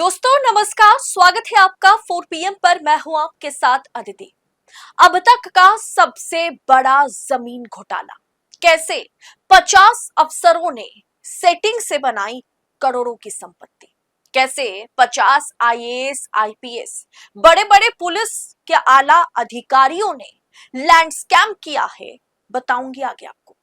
दोस्तों नमस्कार, स्वागत है आपका 4 PM पर। मैं हूं आपके साथ अदिति। अब तक का सबसे बड़ा जमीन घोटाला। कैसे 50 अफसरों ने सेटिंग से बनाई करोड़ों की संपत्ति। कैसे 50 IAS IPS बड़े बड़े पुलिस के आला अधिकारियों ने लैंड स्कैम किया है, बताऊंगी आगे आपको।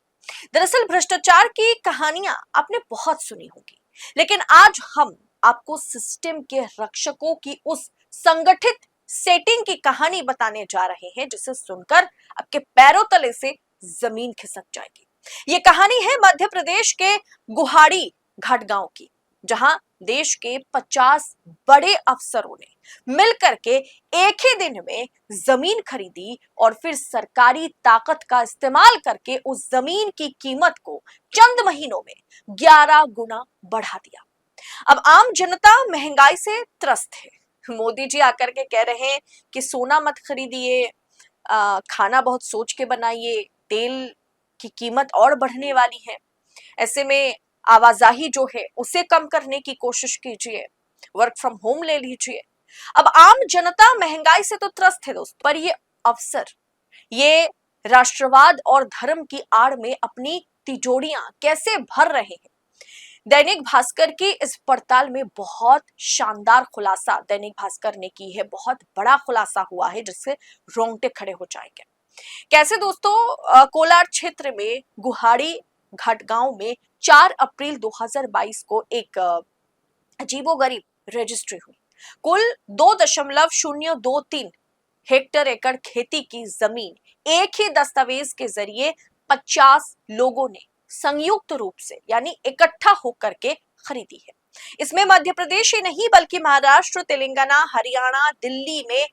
दरअसल भ्रष्टाचार की कहानियां आपने बहुत सुनी होगी, लेकिन आज हम आपको सिस्टम के रक्षकों की उस संगठित सेटिंग की कहानी बताने जा रहे हैं जिसे सुनकर आपके पैरों तले से जमीन खिसक जाएगी। ये कहानी है मध्य प्रदेश के गुहाड़ी घाट गांव की, जहां देश के 50 बड़े अफसरों ने मिलकर के एक ही दिन में जमीन खरीदी और फिर सरकारी ताकत का इस्तेमाल करके उस जमीन की कीमत को चंद महीनों में 11 गुना बढ़ा दिया। अब आम जनता महंगाई से त्रस्त है। मोदी जी आकर के कह रहे हैं कि सोना मत खरीदिए, खाना बहुत सोच के बनाइए, तेल की कीमत और बढ़ने वाली है। ऐसे में आवाजाही जो है उसे कम करने की कोशिश कीजिए, वर्क फ्रॉम होम ले लीजिए। अब आम जनता महंगाई से तो त्रस्त है दोस्त, पर ये अफसर, ये राष्ट्रवाद और धर्म की आड़ में अपनी तिजोरियां कैसे भर रहे हैं। दैनिक भास्कर की इस पड़ताल में बहुत शानदार खुलासा दैनिक भास्कर ने की है। बहुत बड़ा खुलासा हुआ है जिससे रोंगटे खड़े हो जाएंगे। कैसे दोस्तों, कोलार क्षेत्र में गुहाड़ी घाट गांव में 4 अप्रैल 2022 को एक अजीबोगरीब रजिस्ट्री हुई। कुल 2.023 हेक्टर एकड़ खेती की जमीन एक ही दस्तावेज के जरिए 50 लोगों ने संयुक्त रूप से यानी इकट्ठा होकर के खरीदी है। इसमें मध्य प्रदेश ही नहीं बल्कि महाराष्ट्र, तेलंगाना, हरियाणा, दिल्ली में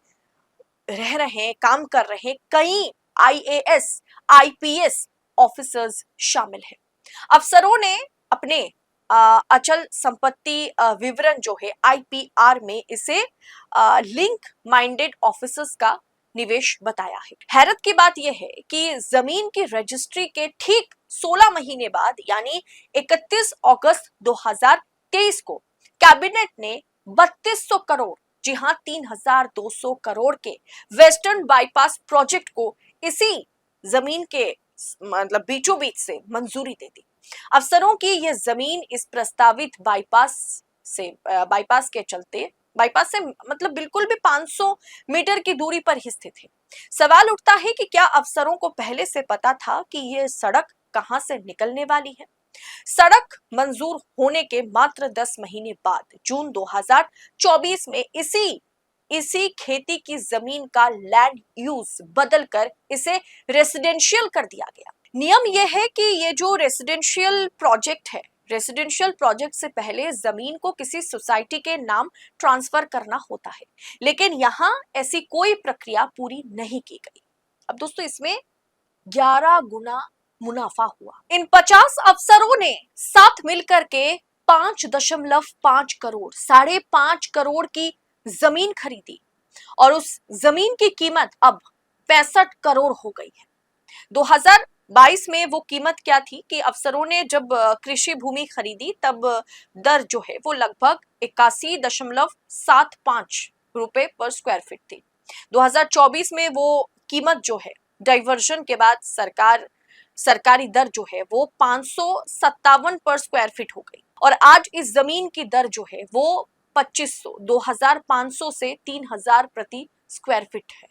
रह रहे, काम कर रहे कई IAS IPS ऑफिसर्स शामिल हैं। अफसरों ने अपने अचल संपत्ति विवरण जो है IPR में इसे लिंक माइंडेड ऑफिसर्स का निवेश बताया है। हैरत की बात यह है कि जमीन की रजिस्ट्री के ठीक 16 महीने बाद यानी 31 अगस्त 2023 को कैबिनेट ने 3200 करोड़, जी हां 3200 करोड़ के वेस्टर्न बाईपास प्रोजेक्ट को इसी जमीन के मतलब बीचों बीच से मंजूरी दे दी। अफसरों की यह जमीन इस प्रस्तावित बाईपास के चलते, बाईपास से मतलब बिल्कुल भी 500 मीटर की दूरी पर ही स्थित है। सवाल उठता है कि क्या अफसरों को पहले से पता था कि यह सड़क कहां से निकलने वाली है। सड़क मंजूर होने के मात्र 10 महीने बाद जून 2024 में इसी खेती की जमीन का लैंड यूज बदलकर इसे रेसिडेंशियल कर दिया गया। नियम यह है कि ये जो रेसिडेंशियल प्रोजेक्ट से पहले जमीन को किसी सोसाइटी के नाम ट्रांसफर करना होता है, लेकिन यहां ऐसी कोई प्रक्रिया पूरी नहीं की गई। अब दोस्तों इसमें 11 गुना मुनाफा हुआ। इन 50 अफसरों ने साथ मिलकर के 5.5 करोड़, 5.5 करोड़ की जमीन खरीदी और उस जमीन की कीमत अब 65 करोड़ हो गई है। 2022 में वो कीमत क्या थी कि अफसरों ने जब कृषि भूमि खरीदी तब दर जो है वो लगभग 81.75 रुपए पर स्क्वायर फीट थी। 2024 में वो कीमत जो है डाइवर्जन के बाद सरकारी दर जो है वो 557 पर स्क्वायर फीट हो गई और आज इस जमीन की दर जो है वो 2500 से 3000 प्रति स्क्वायर फीट है।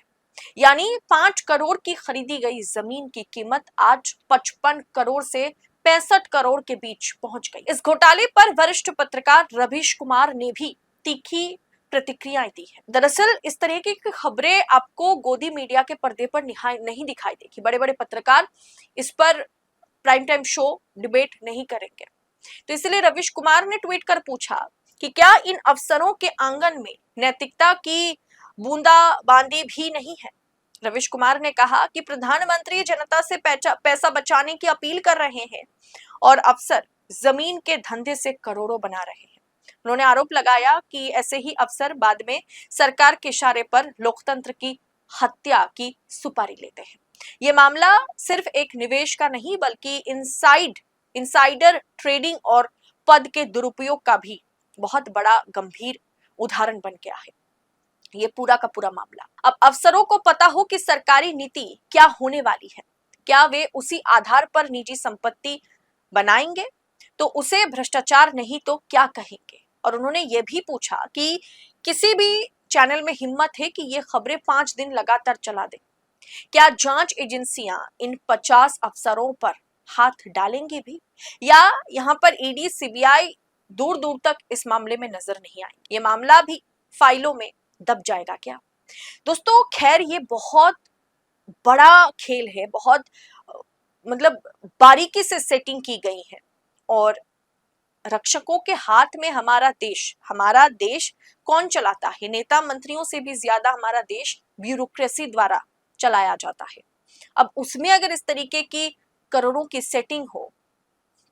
यानी 5 करोड़ की खरीदी गई जमीन की कीमत आज 55 करोड़ से 65 करोड़ के बीच पहुंच गई। इस घोटाले पर वरिष्ठ पत्रकार रवीश कुमार ने भी तीखी प्रतिक्रियाएं दी है। दरअसल इस तरह की खबरें आपको गोदी मीडिया के पर्दे पर नहीं दिखाई देगी। बड़े बड़े पत्रकार इस पर प्राइम टाइम शो डिबेट नहीं करेंगे। तो इसलिए रवीश कुमार ने ट्वीट कर पूछा कि क्या इन अफसरों के आंगन में नैतिकता की बूंदाबांदी भी नहीं है। रवीश कुमार ने कहा कि प्रधानमंत्री जनता से पैसा बचाने की अपील कर रहे हैं और अफसर जमीन के धंधे से करोड़ों बना रहे हैं। उन्होंने आरोप लगाया कि ऐसे ही अफसर बाद में सरकार के इशारे पर लोकतंत्र की हत्या की सुपारी लेते हैं। ये मामला सिर्फ एक निवेश का नहीं बल्कि इनसाइडर ट्रेडिंग और पद के दुरुपयोग का भी बहुत बड़ा गंभीर उदाहरण बन गया है ये पूरा का पूरा मामला। अब अफसरों को पता हो कि सरकारी नीति क्या होने वाली है, क्या वे उसी आधार पर निजी संपत्ति बनाएंगे, तो उसे भ्रष्टाचार नहीं तो क्या कहेंगे। और उन्होंने ये भी पूछा कि किसी भी चैनल में हिम्मत है कि ये खबरें 5 दिन लगातार चला दे, क्या जांच एजेंसियां इन 50 अफसरों पर हाथ डालेंगी भी, या यहां पर ईडी सीबीआई दूर दूर तक इस मामले में नजर नहीं आई, ये मामला भी फाइलों में दब जाएगा क्या। दोस्तों खैर ये बहुत बड़ा खेल है, बहुत मतलब बारीकी से सेटिंग की गई है, और रक्षकों के हाथ में हमारा देश कौन चलाता है, नेता मंत्रियों से भी ज्यादा हमारा देश ब्यूरोक्रेसी द्वारा चलाया जाता है। अब उसमें अगर इस तरीके की करोड़ों की सेटिंग हो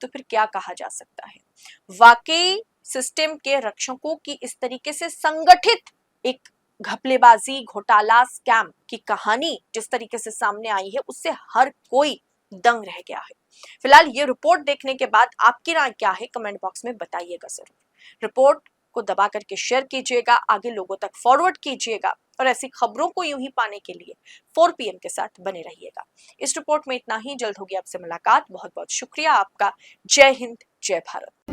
तो फिर क्या कहा जा सकता है। वाकई सिस्टम के रक्षकों की इस तरीके से संगठित एक घपलेबाजी, घोटाला, स्कैम की कहानी जिस तरीके से सामने आई है उससे हर कोई दंग रह गया है। फिलहाल ये रिपोर्ट देखने के बाद आपकी राय क्या है कमेंट बॉक्स में बताइएगा जरूर। रिपोर्ट को दबा करके शेयर कीजिएगा, आगे लोगों तक फॉरवर्ड कीजिएगा, और ऐसी खबरों को यूं ही पाने के लिए 4 PM के साथ बने रहिएगा। इस रिपोर्ट में इतना ही, जल्द होगी आपसे मुलाकात। बहुत बहुत शुक्रिया आपका। जय हिंद, जय भारत।